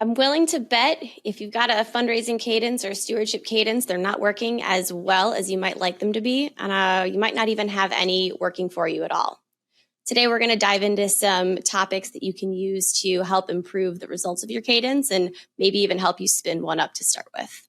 I'm willing to bet if you've got a fundraising cadence or a stewardship cadence, they're not working as well as you might like them to be. And you might not even have any working for you at all. Today, we're going to dive into some topics that you can use to help improve the results of your cadence and maybe even help you spin one up to start with.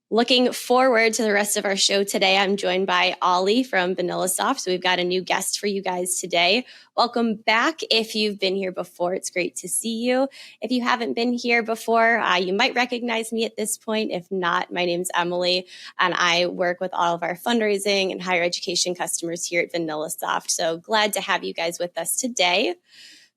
Looking forward to the rest of our show today, I'm joined by Ollie from VanillaSoft. So we've got a new guest for you guys today. Welcome back. If you've been here before, it's great to see you. If you haven't been here before, you might recognize me at this point. If not, my name's Emily, and I work with all of our fundraising and higher education customers here at VanillaSoft. So glad to have you guys with us today.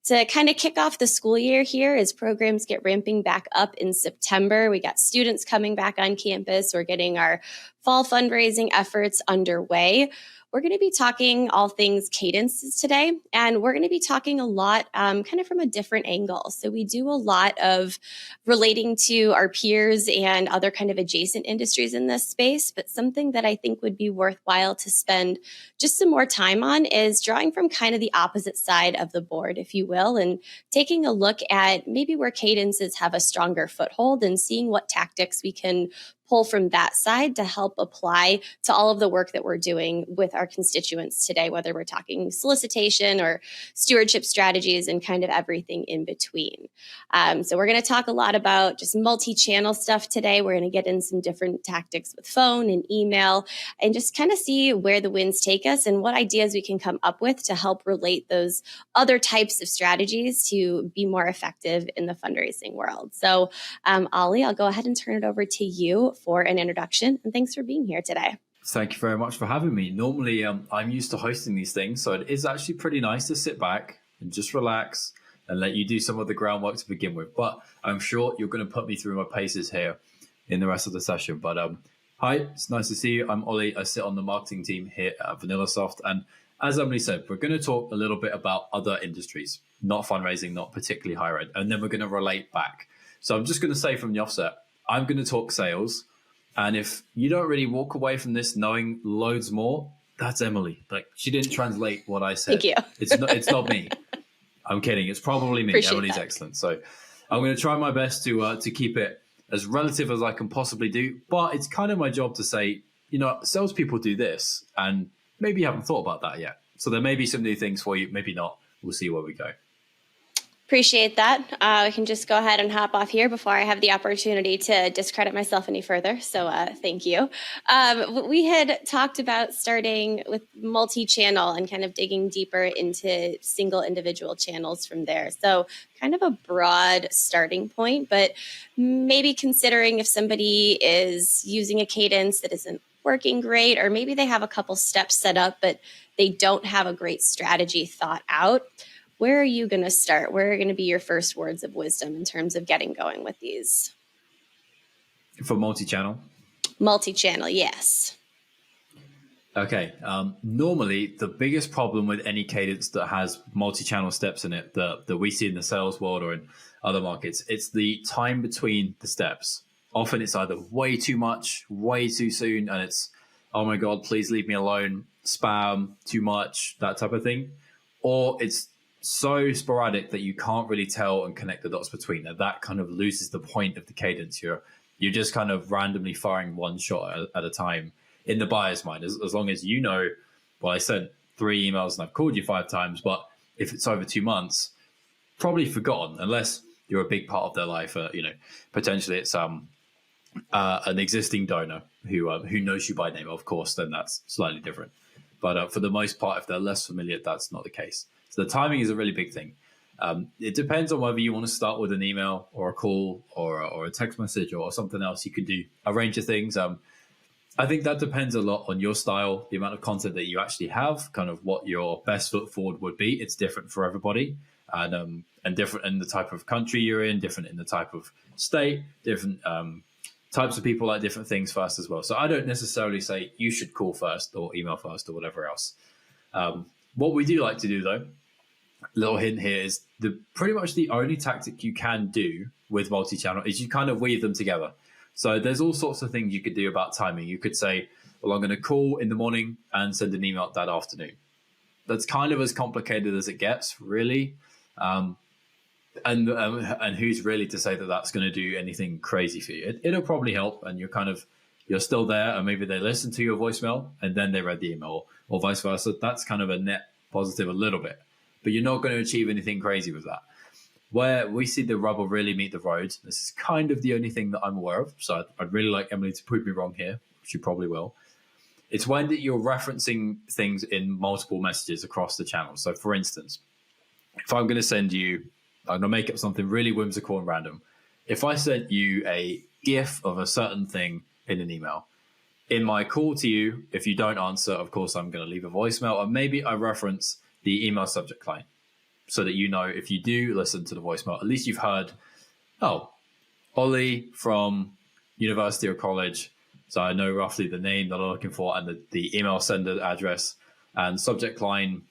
To kind of kick off the school year here as programs get ramping back up in September, we got students coming back on campus. We're getting our fall fundraising efforts underway. We're going to be talking all things cadences today, and we're going to be talking a lot kind of from a different angle. So we do a lot of relating to our peers and other kind of adjacent industries in this space, but something that I think would be worthwhile to spend just some more time on is drawing from kind of the opposite side of the board, if you will, and taking a look at maybe where cadences have a stronger foothold and seeing what tactics we can pull from that side to help apply to all of the work that we're doing with our constituents today, whether we're talking solicitation or stewardship strategies and kind of everything in between. So we're going to talk a lot about just multi-channel stuff today. We're going to get in some different tactics with phone and email and just kind of see where the winds take us and what ideas we can come up with to help relate those other types of strategies to be more effective in the fundraising world. So Ollie, I'll go ahead and turn it over to you for an introduction, and thanks for being here today. Thank you very much for having me. Normally, I'm used to hosting these things, so it is actually pretty nice to sit back and just relax and let you do some of the groundwork to begin with. But I'm sure you're going to put me through my paces here in the rest of the session. But hi, it's nice to see you. I'm Ollie. I sit on the marketing team here at VanillaSoft. And as Emily said, we're going to talk a little bit about other industries, not fundraising, not particularly higher ed, and then we're going to relate back. So I'm just going to say from the offset, I'm going to talk sales. And if you don't really walk away from this knowing loads more, that's Emily. Like, she didn't translate what I said. Thank you. It's not me. I'm kidding. It's probably me. Appreciate Emily's that. Excellent. So I'm going to try my best to keep it as relative as I can possibly do. But it's kind of my job to say, salespeople do this, and maybe you haven't thought about that yet. So there may be some new things for you, maybe not. We'll see where we go. Appreciate that. I can just go ahead and hop off here before I have the opportunity to discredit myself any further. So thank you. We had talked about starting with multi-channel and kind of digging deeper into single individual channels from there. So kind of a broad starting point, but maybe considering if somebody is using a cadence that isn't working great, or maybe they have a couple steps set up, but they don't have a great strategy thought out. Where are you going to start? Where are going to be your first words of wisdom in terms of getting going with these? For multi-channel? Multi-channel, yes. Okay. Normally, the biggest problem with any cadence that has multi-channel steps in it that we see in the sales world or in other markets, it's the time between the steps. Often it's either way too much, way too soon, and it's, oh my God, please leave me alone, spam, too much, that type of thing. Or it's so sporadic that you can't really tell and connect the dots between them. That kind of loses the point of the cadence. You're just kind of randomly firing one shot at a time in the buyer's mind. As long as well, I sent 3 emails and I've called you 5 times, but if it's over 2 months, probably forgotten, unless you're a big part of their life. Potentially it's an existing donor who knows you by name, of course, then that's slightly different. But for the most part, if they're less familiar, that's not the case. So the timing is a really big thing. It depends on whether you want to start with an email or a call or a text message or something else. You could do a range of things. I think that depends a lot on your style, the amount of content that you actually have, kind of what your best foot forward would be. It's different for everybody, and different in the type of country you're in, different in the type of state, different types of people like different things first as well. So I don't necessarily say you should call first or email first or whatever else. What we do like to do, though, little hint here, is pretty much the only tactic you can do with multi-channel is you kind of weave them together. So there's all sorts of things you could do about timing. You could say, well, I'm going to call in the morning and send an email that afternoon. That's kind of as complicated as it gets, really. And who's really to say that that's going to do anything crazy for you? It'll probably help, and you're still there, and maybe they listen to your voicemail and then they read the email, or vice versa. That's kind of a net positive a little bit, but you're not going to achieve anything crazy with that. Where we see the rubber really meet the road, this is kind of the only thing that I'm aware of, so I'd really like Emily to prove me wrong here. She probably will. It's when that you're referencing things in multiple messages across the channel. So for instance, if I'm going to send you, I'm going to make up something really whimsical and random. If I sent you a GIF of a certain thing in an email, in my call to you, if you don't answer, of course, I'm going to leave a voicemail, or maybe I reference the email subject line so that you know if you do listen to the voicemail, at least you've heard, oh, Ollie from university or college. So I know roughly the name that I'm looking for and the email sender address and subject line,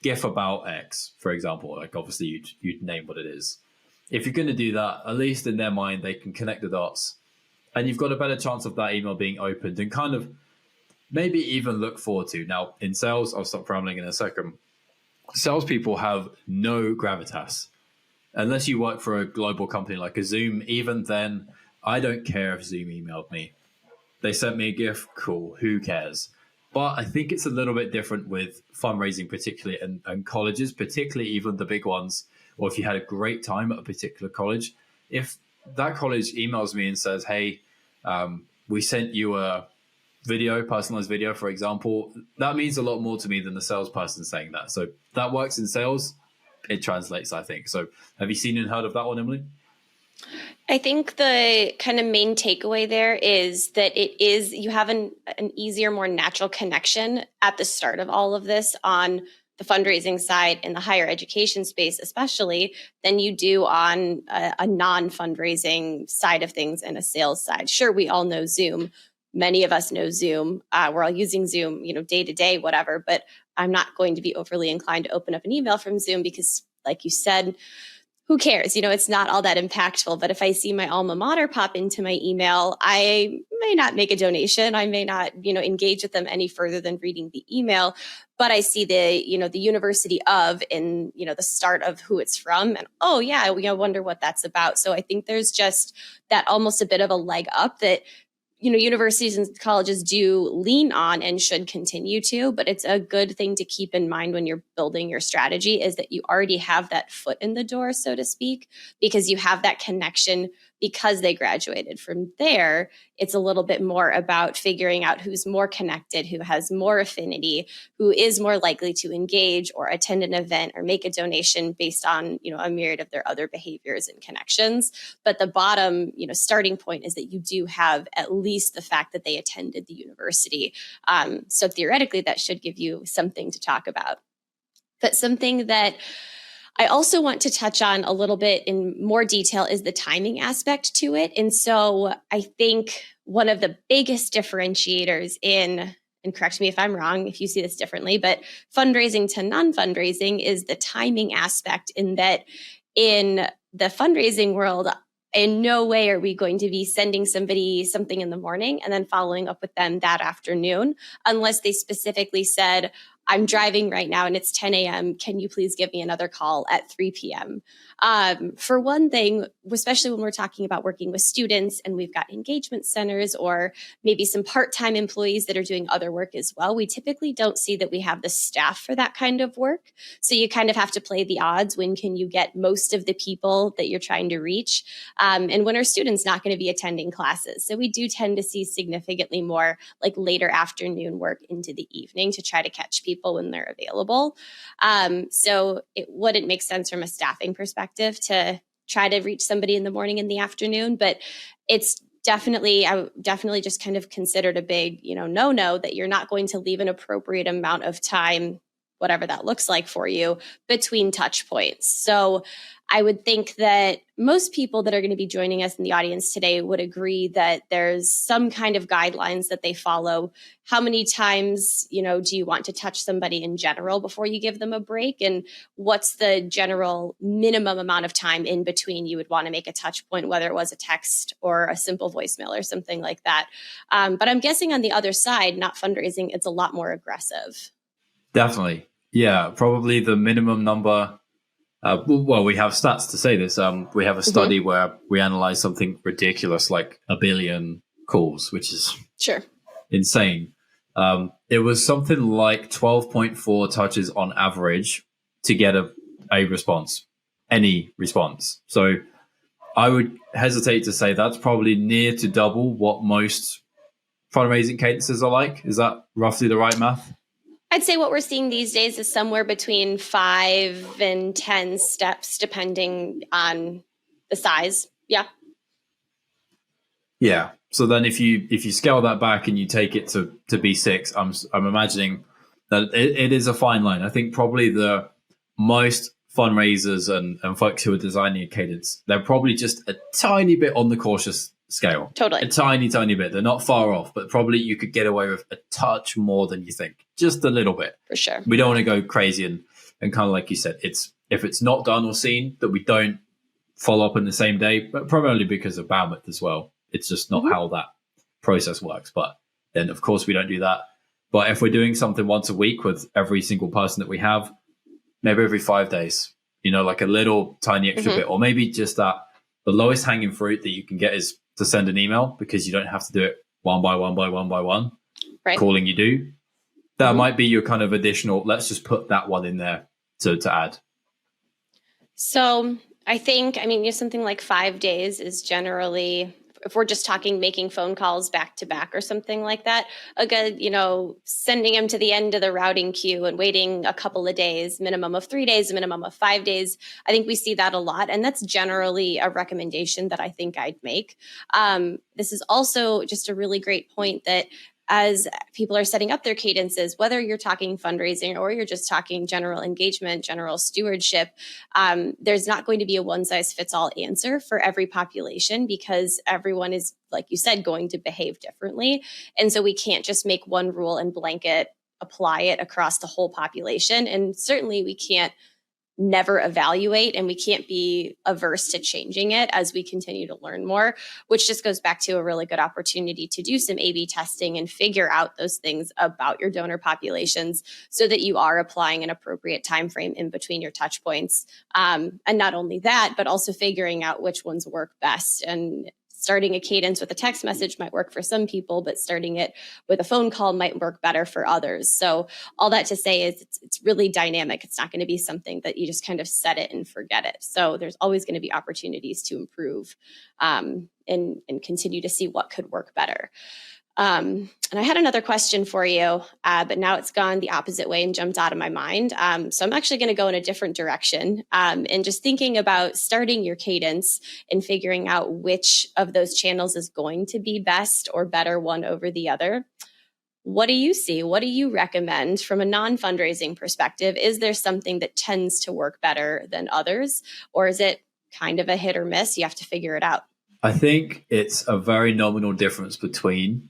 GIF about X, for example. Like obviously you'd name what it is. If you're going to do that, at least in their mind, they can connect the dots, and you've got a better chance of that email being opened and kind of maybe even look forward to. Now, in sales, I'll stop rambling in a second. Salespeople have no gravitas. Unless you work for a global company like a Zoom, even then, I don't care if Zoom emailed me. They sent me a GIF, cool, who cares? But I think it's a little bit different with fundraising, particularly, and colleges, particularly even the big ones, or if you had a great time at a particular college. If that college emails me and says, hey, we sent you a video, personalized video, for example, that means a lot more to me than the salesperson saying that. So that works in sales. It translates, I think. So have you seen and heard of that one, Emily? I think the kind of main takeaway there is that you have an easier, more natural connection at the start of all of this on the fundraising side in the higher education space, especially, than you do on a non-fundraising side of things and a sales side. Sure, we all know Zoom. Many of us know Zoom. We're all using Zoom, day to day, whatever, but I'm not going to be overly inclined to open up an email from Zoom because, like you said, who cares? It's not all that impactful. But if I see my alma mater pop into my email, I may not make a donation. I may not, engage with them any further than reading the email. But I see the university of in, the start of who it's from. And, oh, yeah, I wonder what that's about. So I think there's just that almost a bit of a leg up that universities and colleges do lean on and should continue to, but it's a good thing to keep in mind when you're building your strategy is that you already have that foot in the door, so to speak, because you have that connection because they graduated. From there, it's a little bit more about figuring out who's more connected, who has more affinity, who is more likely to engage or attend an event or make a donation based on, a myriad of their other behaviors and connections. But the bottom, starting point is that you do have at least the fact that they attended the university. So theoretically, that should give you something to talk about. But something that I also want to touch on a little bit in more detail is the timing aspect to it. And so I think one of the biggest differentiators in, and correct me if I'm wrong, if you see this differently, but fundraising to non-fundraising is the timing aspect, in that in the fundraising world, in no way are we going to be sending somebody something in the morning and then following up with them that afternoon, unless they specifically said, I'm driving right now and it's 10 a.m. Can you please give me another call at 3 p.m.? For one thing, especially when we're talking about working with students and we've got engagement centers or maybe some part-time employees that are doing other work as well, we typically don't see that we have the staff for that kind of work. So you kind of have to play the odds. When can you get most of the people that you're trying to reach? And when are students not going to be attending classes? So we do tend to see significantly more like later afternoon work into the evening to try to catch people when they're available. So it wouldn't make sense from a staffing perspective to try to reach somebody in the morning and the afternoon, but it's I definitely just kind of considered a big, no that you're not going to leave an appropriate amount of time, whatever that looks like for you, between touch points. So I would think that most people that are going to be joining us in the audience today would agree that there's some kind of guidelines that they follow. How many times, do you want to touch somebody in general before you give them a break? And what's the general minimum amount of time in between you would want to make a touch point, whether it was a text or a simple voicemail or something like that? But I'm guessing on the other side, not fundraising, it's a lot more aggressive. Definitely. Yeah, probably the minimum number Well, we have stats to say this. We have a study where we analyze something ridiculous like 1 billion calls, which is Sure. insane. It was something like 12.4 touches on average to get a response, any response. So I would hesitate to say that's probably near to double what most fundraising cadences are like. Is that roughly the right math? I'd say what we're seeing these days is somewhere between 5 and 10 steps, depending on the size. Yeah. Yeah. So then if you scale that back and you take it to B6, I'm imagining that it is a fine line. I think probably the most fundraisers and folks who are designing a cadence, they're probably just a tiny bit on the cautious scale. Totally. A tiny bit. They're not far off, but probably you could get away with a touch more than you think. Just a little bit. For sure. We don't want to go crazy and kind of like you said, if it's not done or seen, that we don't follow up in the same day, but primarily because of bandwidth as well. It's just not how that process works. But then, of course, we don't do that. But if we're doing something once a week with every single person that we have, maybe every 5 days, like a little tiny extra bit, or maybe just that the lowest hanging fruit that you can get is to send an email, because you don't have to do it one by one, right. Calling you do. That might be your kind of additional, let's just put that one in there to add. So I think, something like 5 days is generally, if we're just talking making phone calls back to back or something like that, a good, sending them to the end of the routing queue and waiting a couple of days, minimum of 3 days, minimum of 5 days. I think we see that a lot. And that's generally a recommendation that I think I'd make. This is also just a really great point that as people are setting up their cadences, whether you're talking fundraising or you're just talking general engagement, general stewardship, there's not going to be a one size fits all answer for every population, because everyone is, like you said, going to behave differently. And so we can't just make one rule and blanket apply it across the whole population. And certainly we can't never evaluate, and we can't be averse to changing it as we continue to learn more, which just goes back to a really good opportunity to do some A/B testing and figure out those things about your donor populations so that you are applying an appropriate time frame in between your touch points. And not only that, but also figuring out which ones work best. And starting a cadence with a text message might work for some people, but starting it with a phone call might work better for others. So all that to say is it's really dynamic. It's not going to be something that you just kind of set it and forget it. So there's always going to be opportunities to improve and continue to see what could work better. And I had another question for you, but now it's gone the opposite way and jumped out of my mind. So I'm actually going to go in a different direction and just thinking about starting your cadence and figuring out which of those channels is going to be best or better one over the other. What do you see? What do you recommend from a non-fundraising perspective? Is there something that tends to work better than others, or is it kind of a hit or miss? You have to figure it out. I think it's a very nominal difference between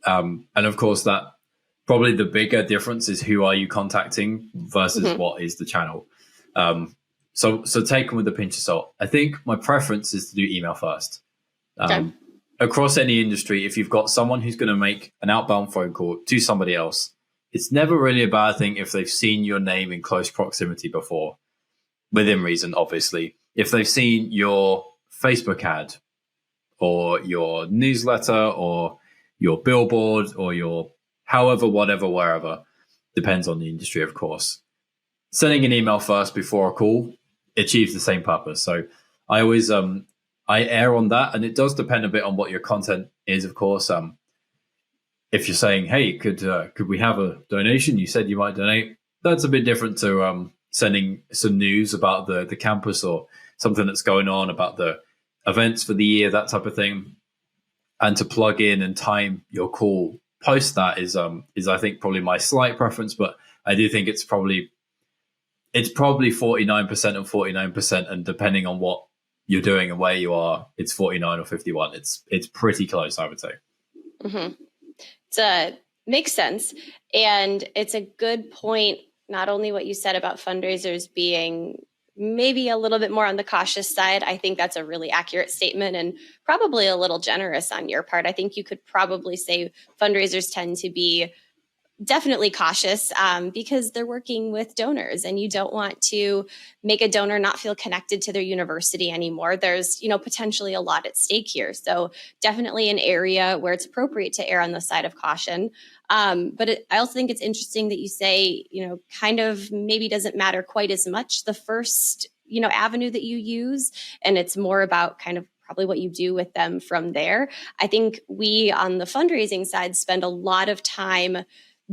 and of course, that probably the bigger difference is who are you contacting versus what is the channel. So take them with a pinch of salt. I think my preference is to do email first. Okay. Across any industry, if you've got someone who's going to make an outbound phone call to somebody else, it's never really a bad thing if they've seen your name in close proximity before, within reason, obviously. If they've seen your Facebook ad or your newsletter or your billboard or your however, whatever, wherever, depends on the industry, of course. Sending an email first before a call achieves the same purpose. So I always, I err on that, and it does depend a bit on what your content is, of course. If you're saying, hey, could we have a donation? You said you might donate. That's a bit different to sending some news about the campus or something that's going on about the events for the year, that type of thing. And to plug in and time your call post that is I think probably my slight preference, but I do think it's probably 49% and 49%, and depending on what you're doing and where you are, it's 49 or 51. It's pretty close, I would say. It makes sense, and it's a good point. Not only what you said about fundraisers being maybe a little bit more on the cautious side. I think that's a really accurate statement and probably a little generous on your part. I think you could probably say fundraisers tend to be definitely cautious because they're working with donors, and you don't want to make a donor not feel connected to their university anymore. There's, potentially a lot at stake here. So definitely an area where it's appropriate to err on the side of caution. But I also think it's interesting that you say, kind of maybe doesn't matter quite as much the first, avenue that you use. And it's more about kind of probably what you do with them from there. I think we on the fundraising side spend a lot of time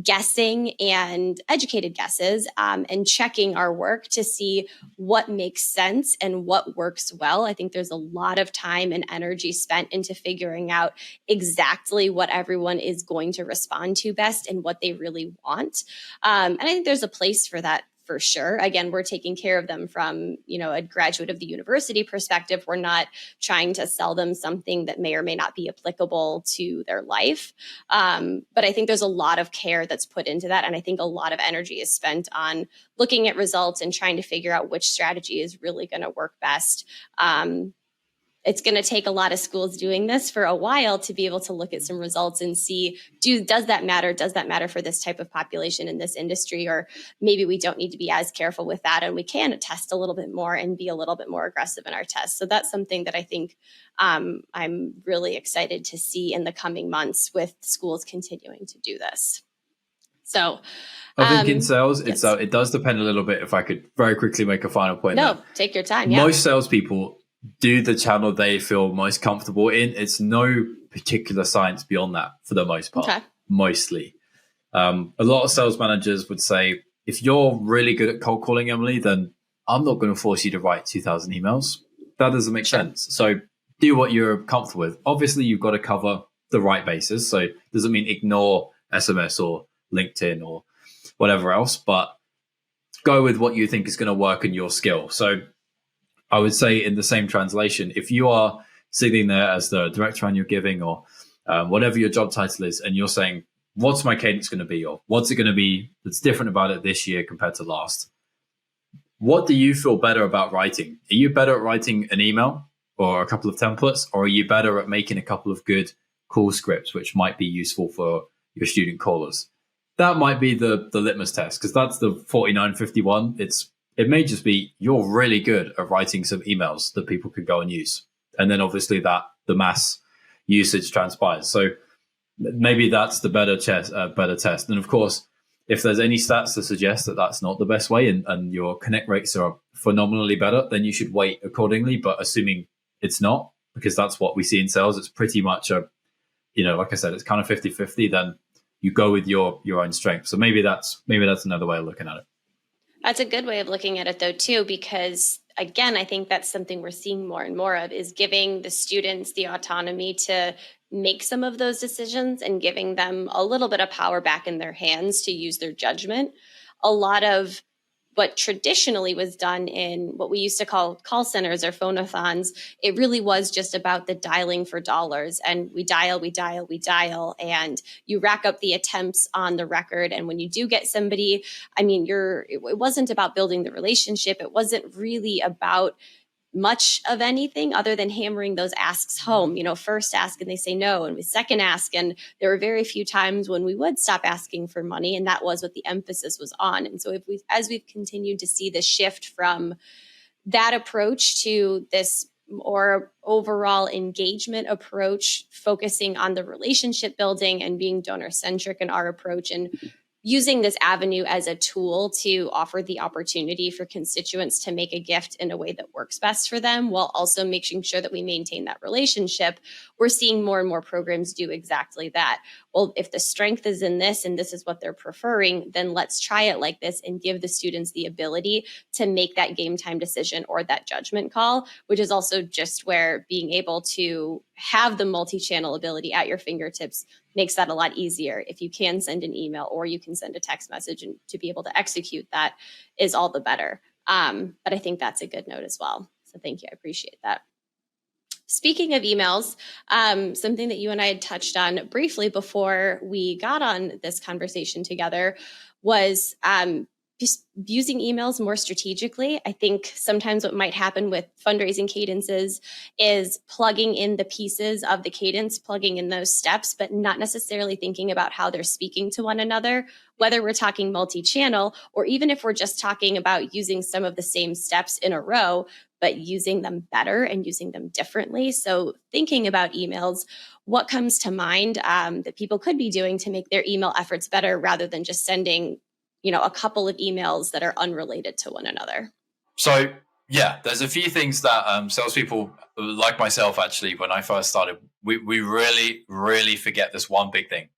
guessing and educated guesses and checking our work to see what makes sense and what works well. I think there's a lot of time and energy spent into figuring out exactly what everyone is going to respond to best and what they really want. And I think there's a place for that for sure. Again, we're taking care of them from, a graduate of the university perspective. We're not trying to sell them something that may or may not be applicable to their life. But I think there's a lot of care that's put into that. And I think a lot of energy is spent on looking at results and trying to figure out which strategy is really going to work best. It's going to take a lot of schools doing this for a while to be able to look at some results and see, does that matter? Does that matter for this type of population in this industry? Or maybe we don't need to be as careful with that, and we can test a little bit more and be a little bit more aggressive in our tests. So that's something that I think I'm really excited to see in the coming months with schools continuing to do this. So I think in sales, yes. it does depend a little bit. If I could very quickly make a final point. No, take your time. Yeah. Most salespeople do the channel they feel most comfortable in. It's no particular science beyond that for the most part. Okay. Mostly. A lot of sales managers would say, if you're really good at cold calling, Emily, then I'm not going to force you to write 2,000 emails. That doesn't make sense. So do what you're comfortable with. Obviously, you've got to cover the right bases. So it doesn't mean ignore SMS or LinkedIn or whatever else, but go with what you think is going to work in your skill. So I would say in the same translation, if you are sitting there as the director on your giving or whatever your job title is, and you're saying, what's my cadence going to be? Or what's it going to be that's different about it this year compared to last? What do you feel better about writing? Are you better at writing an email or a couple of templates? Or are you better at making a couple of good call scripts, which might be useful for your student callers? That might be the litmus test, because that's the 4951. It may just be you're really good at writing some emails that people could go and use. And then obviously that the mass usage transpires. So maybe that's the better test. And of course, if there's any stats to suggest that that's not the best way and your connect rates are phenomenally better, then you should weight accordingly. But assuming it's not, because that's what we see in sales, it's pretty much like I said, it's kind of 50-50, then you go with your own strength. So maybe that's another way of looking at it. That's a good way of looking at it, though, too, because, again, I think that's something we're seeing more and more of, is giving the students the autonomy to make some of those decisions and giving them a little bit of power back in their hands to use their judgment. A lot of what traditionally was done in what we used to call call centers or phone-a-thons, it really was just about the dialing for dollars. And we dial, and you rack up the attempts on the record. And when you do get somebody, it wasn't about building the relationship. It wasn't really about much of anything other than hammering those asks home. First ask and they say no, and we second ask, and there were very few times when we would stop asking for money, and that was what the emphasis was on. And so as we've continued to see the shift from that approach to this more overall engagement approach, focusing on the relationship building and being donor centric in our approach, and using this avenue as a tool to offer the opportunity for constituents to make a gift in a way that works best for them, while also making sure that we maintain that relationship, we're seeing more and more programs do exactly that. Well, if the strength is in this and this is what they're preferring, then let's try it like this and give the students the ability to make that game time decision or that judgment call, which is also just where being able to have the multi-channel ability at your fingertips makes that a lot easier. If you can send an email or you can send a text message, and to be able to execute that is all the better. But I think that's a good note as well. So thank you. I appreciate that. Speaking of emails, something that you and I had touched on briefly before we got on this conversation together was just using emails more strategically. I think sometimes what might happen with fundraising cadences is plugging in the pieces of the cadence, plugging in those steps, but not necessarily thinking about how they're speaking to one another, whether we're talking multi-channel or even if we're just talking about using some of the same steps in a row, but using them better and using them differently. So thinking about emails, what comes to mind that people could be doing to make their email efforts better rather than just sending a couple of emails that are unrelated to one another? So yeah, there's a few things that salespeople like myself, actually, when I first started, we really, really forget this one big thing.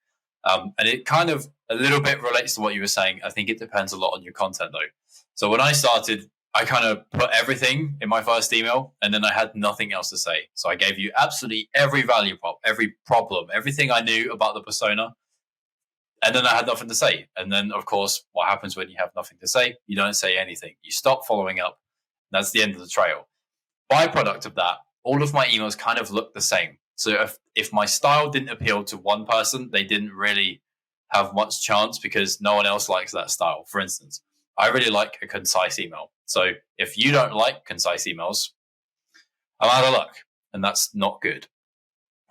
And it kind of a little bit relates to what you were saying. I think it depends a lot on your content, though. So when I started, I kind of put everything in my first email, and then I had nothing else to say. So I gave you absolutely every value prop, every problem, everything I knew about the persona. And then I had nothing to say. And then, of course, what happens when you have nothing to say? You don't say anything. You stop following up. That's the end of the trail. Byproduct of that, all of my emails kind of look the same. So if my style didn't appeal to one person, they didn't really have much chance because no one else likes that style. For instance, I really like a concise email. So if you don't like concise emails, I'm out of luck. And that's not good.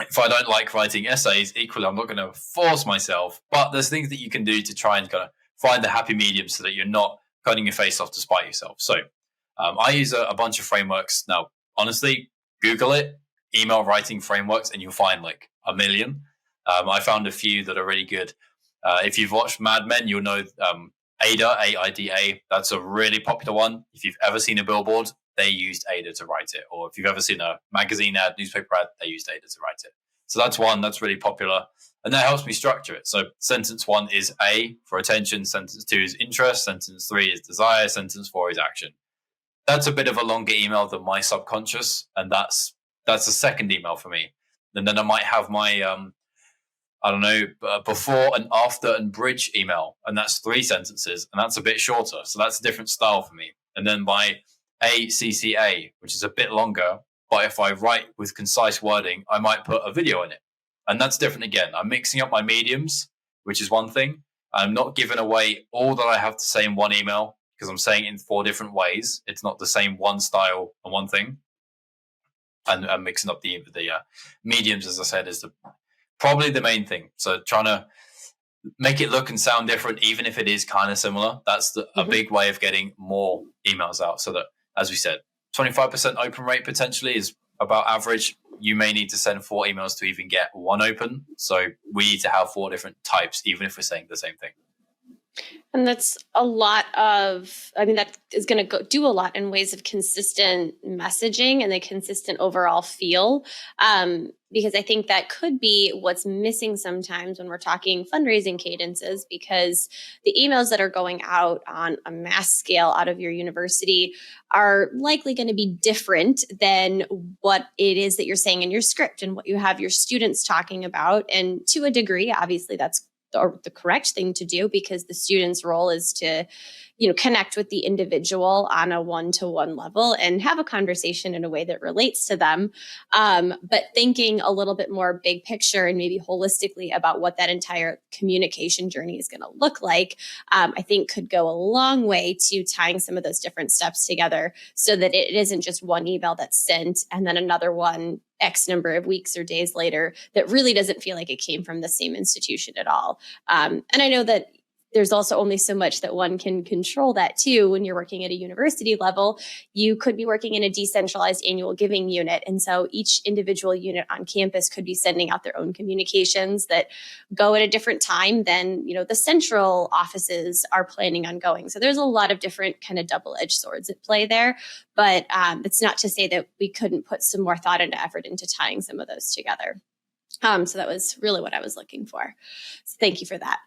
If I don't like writing essays, equally, I'm not going to force myself. But there's things that you can do to try and kind of find the happy medium so that you're not cutting your face off to spite yourself. So I use a bunch of frameworks. Now, honestly, Google it, email writing frameworks, and you'll find like a million. I found a few that are really good. If you've watched Mad Men, you'll know Ada, AIDA. That's a really popular one. If you've ever seen a billboard, they used Ada to write it. Or if you've ever seen a magazine ad, newspaper ad, they used Ada to write it. So that's one that's really popular. And that helps me structure it. So sentence 1 is A for attention. Sentence 2 is interest. Sentence 3 is desire. Sentence 4 is action. That's a bit of a longer email than my subconscious. And that's a second email for me. And then I might have my, before and after and bridge email. And that's 3 sentences. And that's a bit shorter. So that's a different style for me. And then my ACCA, which is a bit longer, but if I write with concise wording, I might put a video in it. And that's different again. I'm mixing up my mediums, which is one thing. I'm not giving away all that I have to say in one email because I'm saying it in 4 different ways. It's not the same one style and one thing. And I'm mixing up the mediums, as I said, is probably the main thing. So trying to make it look and sound different, even if it is kind of similar. That's a big way of getting more emails out so that, as we said, 25% open rate potentially is about average. You may need to send 4 emails to even get 1 open. So we need to have 4 different types, even if we're saying the same thing. And that's that is going to do a lot in ways of consistent messaging and the consistent overall feel. Because I think that could be what's missing sometimes when we're talking fundraising cadences, because the emails that are going out on a mass scale out of your university are likely going to be different than what it is that you're saying in your script and what you have your students talking about. And to a degree, obviously, that's the correct thing to do because the student's role is to, connect with the individual on a one-to-one level and have a conversation in a way that relates to them. But thinking a little bit more big picture and maybe holistically about what that entire communication journey is going to look like, I think could go a long way to tying some of those different steps together so that it isn't just one email that's sent and then another one X number of weeks or days later that really doesn't feel like it came from the same institution at all. And I know that there's also only so much that one can control that too. When you're working at a university level, you could be working in a decentralized annual giving unit. And so each individual unit on campus could be sending out their own communications that go at a different time than, the central offices are planning on going. So there's a lot of different kind of double-edged swords at play there. But it's not to say that we couldn't put some more thought and effort into tying some of those together. So that was really what I was looking for. So thank you for that.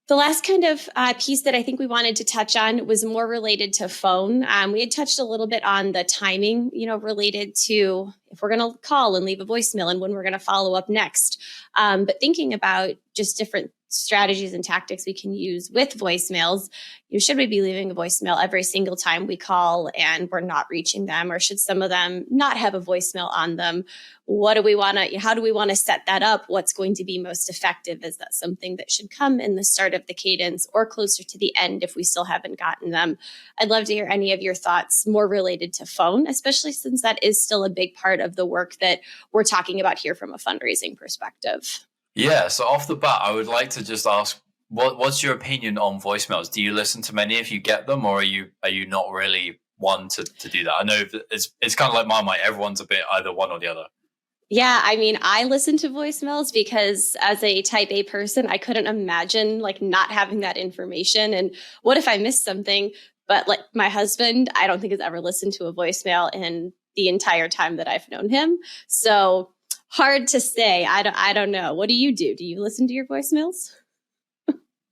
The last kind of piece that I think we wanted to touch on was more related to phone. We had touched a little bit on the timing, related to if we're going to call and leave a voicemail and when we're going to follow up next. But thinking about just different strategies and tactics we can use with voicemails. Should we be leaving a voicemail every single time we call and we're not reaching them, or should some of them not have a voicemail on them? What do we want to, how do we want to set that up? What's going to be most effective? Is that something that should come in the start of the cadence or closer to the end if we still haven't gotten them? I'd love to hear any of your thoughts more related to phone, especially since that is still a big part of the work that we're talking about here from a fundraising perspective. Yeah, so off the bat, I would like to just ask, what's your opinion on voicemails? Do you listen to many if you get them, or are you not really one to do that? I know it's kind of like Marmite. Everyone's a bit either one or the other. Yeah, I mean, I listen to voicemails because as a type A person, I couldn't imagine like not having that information. And what if I missed something? But like my husband, I don't think has ever listened to a voicemail in the entire time that I've known him. So hard to say. I don't know. What do you do? Do you listen to your voicemails?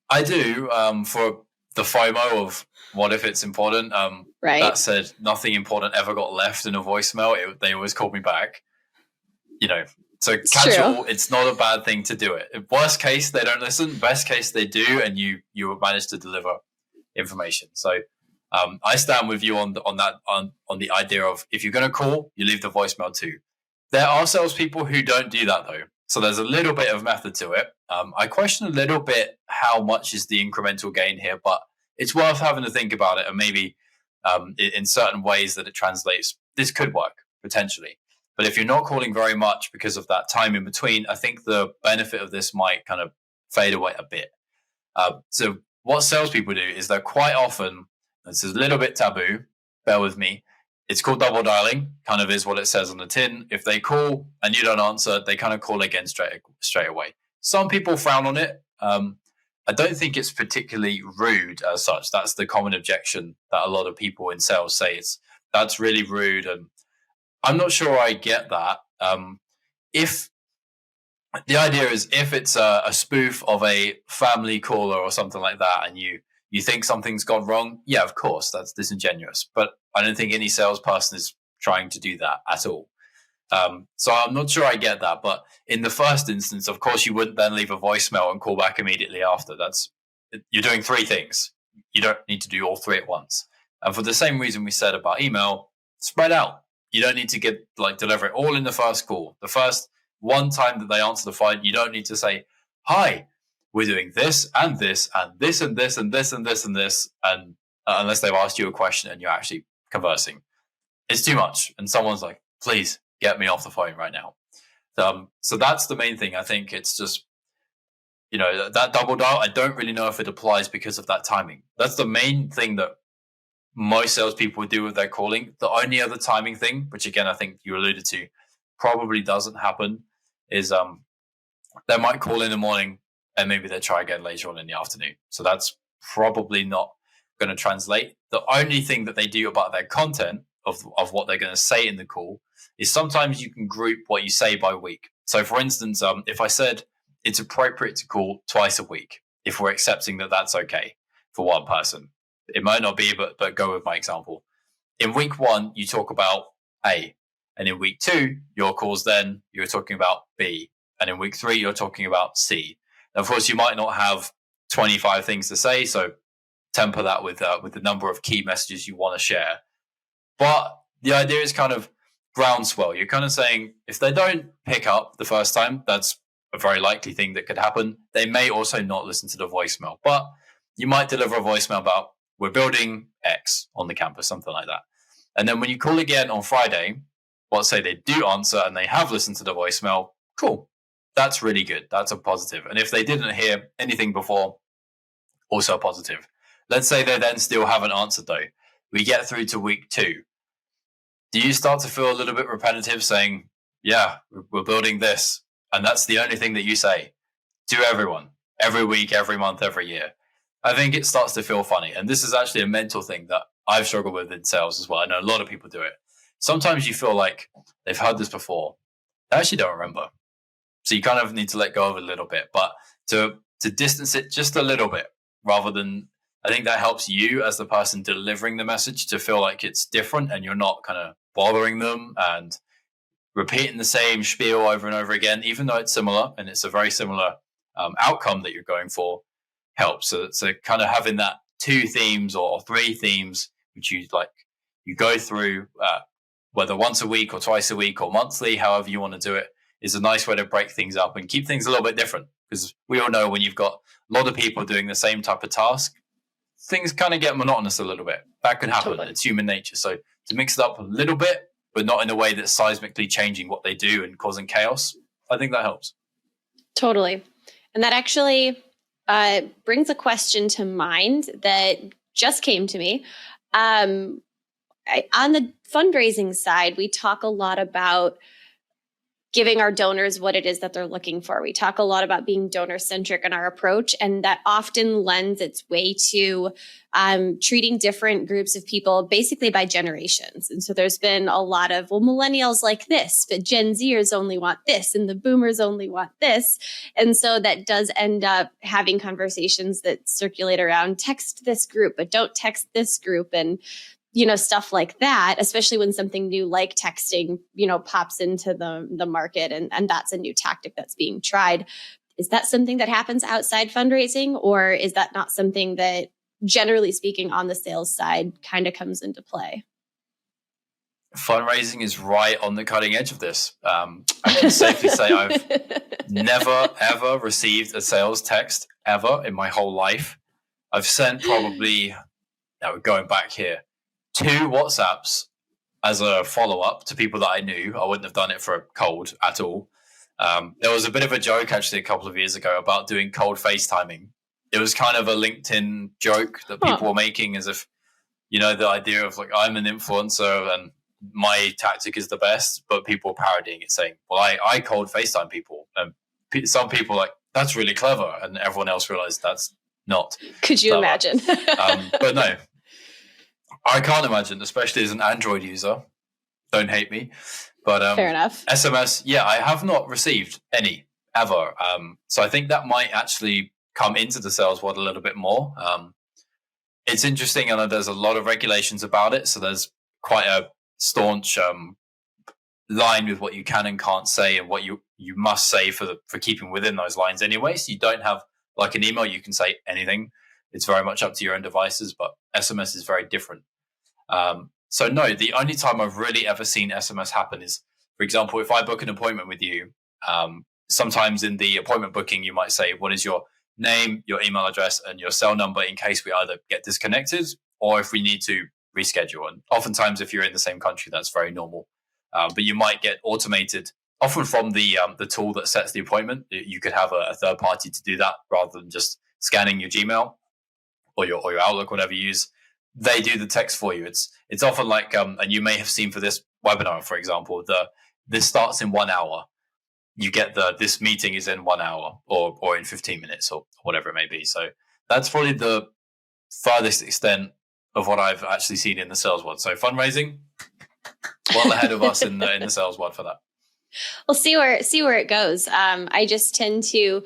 I do, for the FOMO of what if it's important. Right. That said, nothing important ever got left in a voicemail. They always called me back. So casual, it's not a bad thing to do it. Worst case, they don't listen. Best case, they do, and you manage to deliver information. So I stand with you on the idea of, if you're going to call, you leave the voicemail too. There are salespeople who don't do that though. So there's a little bit of method to it. I question a little bit how much is the incremental gain here, but it's worth having to think about it, and maybe in certain ways that it translates, this could work potentially. But if you're not calling very much because of that time in between, I think the benefit of this might kind of fade away a bit. So what salespeople do is they're quite often, this is a little bit taboo, bear with me, it's called double dialing, kind of is what it says on the tin. If they call and you don't answer, they kind of call again straight away. Some people frown on it. I don't think it's particularly rude as such. That's the common objection that a lot of people in sales say. That's really rude, and I'm not sure I get that. If the idea is, if it's a spoof of a family caller or something like that, and you think something's gone wrong, yeah, of course, that's disingenuous. But I don't think any salesperson is trying to do that at all. So I'm not sure I get that. But in the first instance, of course, you wouldn't then leave a voicemail and call back immediately after. You're doing three things. You don't need to do all three at once. And for the same reason we said about email, spread out. You don't need to deliver it all in the first call. The first one time that they answer the phone, you don't need to say, hi, we're doing this and this and this and this and this and this and this, and unless they've asked you a question and you're actually conversing. It's too much. And someone's like, please get me off the phone right now. So that's the main thing. I think it's just, that double dial, I don't really know if it applies because of that timing. That's the main thing that most salespeople do with their calling. The only other timing thing, which again, I think you alluded to, probably doesn't happen, is they might call in the morning and maybe they try again later on in the afternoon. So that's probably not going to translate. The only thing that they do about their content of what they're going to say in the call is sometimes you can group what you say by week. So for instance, if I said it's appropriate to call twice a week, if we're accepting that that's okay for one person, it might not be, but go with my example. In week 1, you talk about A. And in week 2, your calls then, you're talking about B. And in week 3, you're talking about C. Now, of course, you might not have 25 things to say, so temper that with the number of key messages you want to share. But the idea is kind of groundswell. You're kind of saying, if they don't pick up the first time, that's a very likely thing that could happen. They may also not listen to the voicemail, but you might deliver a voicemail about, we're building X on the campus, something like that. And then when you call again on Friday, let's say they do answer and they have listened to the voicemail, cool. That's really good. That's a positive. And if they didn't hear anything before, also a positive. Let's say they then still haven't answered though. We get through to week 2. Do you start to feel a little bit repetitive saying, yeah, we're building this, and that's the only thing that you say to everyone, every week, every month, every year? I think it starts to feel funny. And this is actually a mental thing that I've struggled with in sales as well. I know a lot of people do it. Sometimes you feel like they've heard this before. They actually don't remember. So you kind of need to let go of it a little bit, but to distance it just a little bit, rather than, I think that helps you as the person delivering the message to feel like it's different and you're not kind of bothering them and repeating the same spiel over and over again, even though it's similar and it's a very similar outcome that you're going for helps. So kind of having that 2 themes or 3 themes, which you go through, whether once a week or twice a week or monthly, however you want to do it, is a nice way to break things up and keep things a little bit different. Because we all know when you've got a lot of people doing the same type of task, things kind of get monotonous a little bit. That can happen. Totally. It's human nature. So to mix it up a little bit, but not in a way that's seismically changing what they do and causing chaos, I think that helps. Totally. And that actually brings a question to mind that just came to me. On the fundraising side, we talk a lot about giving our donors what it is that they're looking for. We talk a lot about being donor-centric in our approach, and that often lends its way to treating different groups of people basically by generations. And so there's been a lot of, well, millennials like this, but Gen Zers only want this, and the boomers only want this. And so that does end up having conversations that circulate around text this group, but don't text this group, and stuff like that, especially when something new like texting, pops into the market, and that's a new tactic that's being tried. Is that something that happens outside fundraising, or is that not something that, generally speaking, on the sales side kind of comes into play? Fundraising is right on the cutting edge of this. I can safely say I've never, ever received a sales text ever in my whole life. I've sent probably, now we're going back here, 2 WhatsApps as a follow-up to people that I knew. I wouldn't have done it for a cold at all. There was a bit of a joke actually a couple of years ago about doing cold FaceTiming. It was kind of a LinkedIn joke that people were making, as if, the idea of like, I'm an influencer and my tactic is the best, but people parodying it, saying, well, I cold FaceTime people. And some people like, that's really clever. And everyone else realized that's not. Could you imagine? But no. I can't imagine, especially as an Android user. Don't hate me. But fair enough. SMS, I have not received any ever. So I think that might actually come into the sales world a little bit more. It's interesting. I know there's a lot of regulations about it. So there's quite a staunch line with what you can and can't say and what you must say for keeping within those lines anyway. So you don't have like an email, you can say anything. It's very much up to your own devices, but SMS is very different. So no, the only time I've really ever seen SMS happen is, for example, if I book an appointment with you, sometimes in the appointment booking, you might say, what is your name, your email address, and your cell number in case we either get disconnected or if we need to reschedule. And oftentimes, if you're in the same country, that's very normal. But you might get automated, often from the tool that sets the appointment. You could have a third party to do that rather than just scanning your Gmail or your Outlook, whatever you use. They do the text for you. It's often like, and you may have seen for this webinar, for example, this starts in 1 hour. You get this meeting is in 1 hour or in 15 minutes or whatever it may be. So that's probably the farthest extent of what I've actually seen in the sales world. So fundraising, well ahead of us in the sales world for that. We'll see where it goes. I just tend to,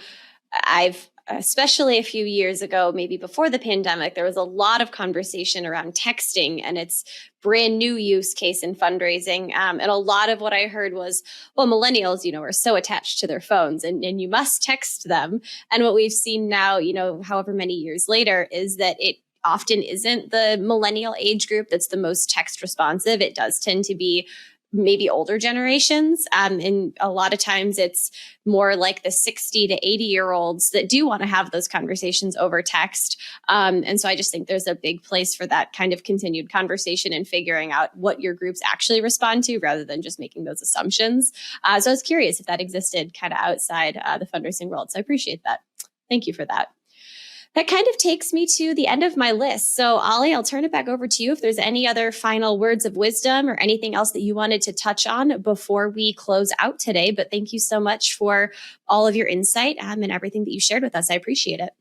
especially a few years ago, maybe before the pandemic, there was a lot of conversation around texting and its brand new use case in fundraising. And a lot of what I heard was, well, millennials, are so attached to their phones and you must text them. And what we've seen now, however many years later, is that it often isn't the millennial age group that's the most text responsive. It does tend to be maybe older generations. And a lot of times it's more like the 60 to 80-year-olds that do want to have those conversations over text. And so I just think there's a big place for that kind of continued conversation and figuring out what your groups actually respond to rather than just making those assumptions. So I was curious if that existed kind of outside the fundraising world. So I appreciate that. Thank you for that. That kind of takes me to the end of my list. So Ollie, I'll turn it back over to you if there's any other final words of wisdom or anything else that you wanted to touch on before we close out today. But thank you so much for all of your insight and everything that you shared with us. I appreciate it.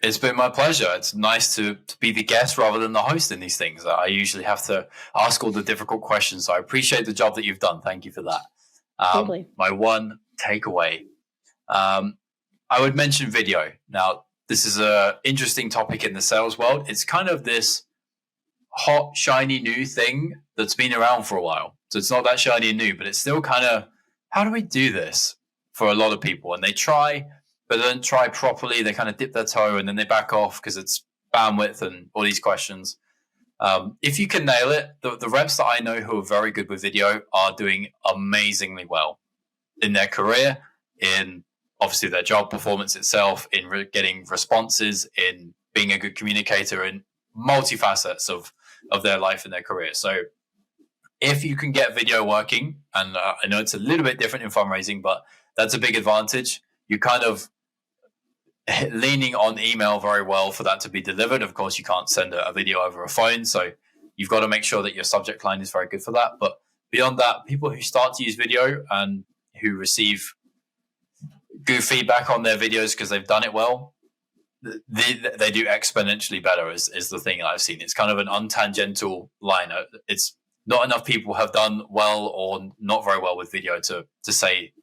It's been my pleasure. It's nice to be the guest rather than the host in these things. I usually have to ask all the difficult questions. So I appreciate the job that you've done. Thank you for that. Totally. My one takeaway, I would mention video. Now, this is an interesting topic in the sales world. It's kind of this hot, shiny new thing that's been around for a while. So it's not that shiny and new, but it's still kind of, how do we do this for a lot of people? And they try, but don't try properly. They kind of dip their toe and then they back off because it's bandwidth and all these questions. If you can nail it, the reps that I know who are very good with video are doing amazingly well in their career, in obviously their job performance itself, in getting responses, in being a good communicator, in multifacets of their life and their career. So if you can get video working, and I know it's a little bit different in fundraising, but that's a big advantage. You kind of leaning on email very well for that to be delivered. Of course, you can't send a video over a phone, so you've got to make sure that your subject line is very good for that. But beyond that, people who start to use video and who receive good feedback on their videos because they've done it well, they do exponentially better is the thing that I've seen. It's kind of an untangential line. It's not enough people have done well or not very well with video to say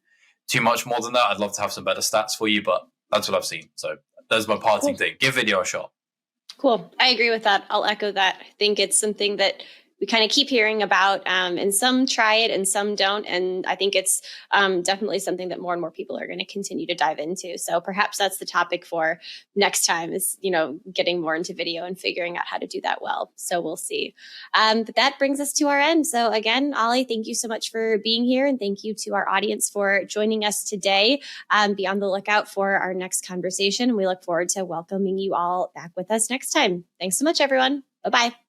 too much more than that. I'd love to have some better stats for you, but that's what I've seen. So that's my parting thing. Give video a shot. Cool. I agree with that. I'll echo that. I think it's something that we kind of keep hearing about, and some try it and some don't. And I think it's definitely something that more and more people are going to continue to dive into. So perhaps that's the topic for next time is, getting more into video and figuring out how to do that well. So we'll see. But that brings us to our end. So again, Ollie, thank you so much for being here. And thank you to our audience for joining us today. Be on the lookout for our next conversation. We look forward to welcoming you all back with us next time. Thanks so much, everyone. Bye-bye.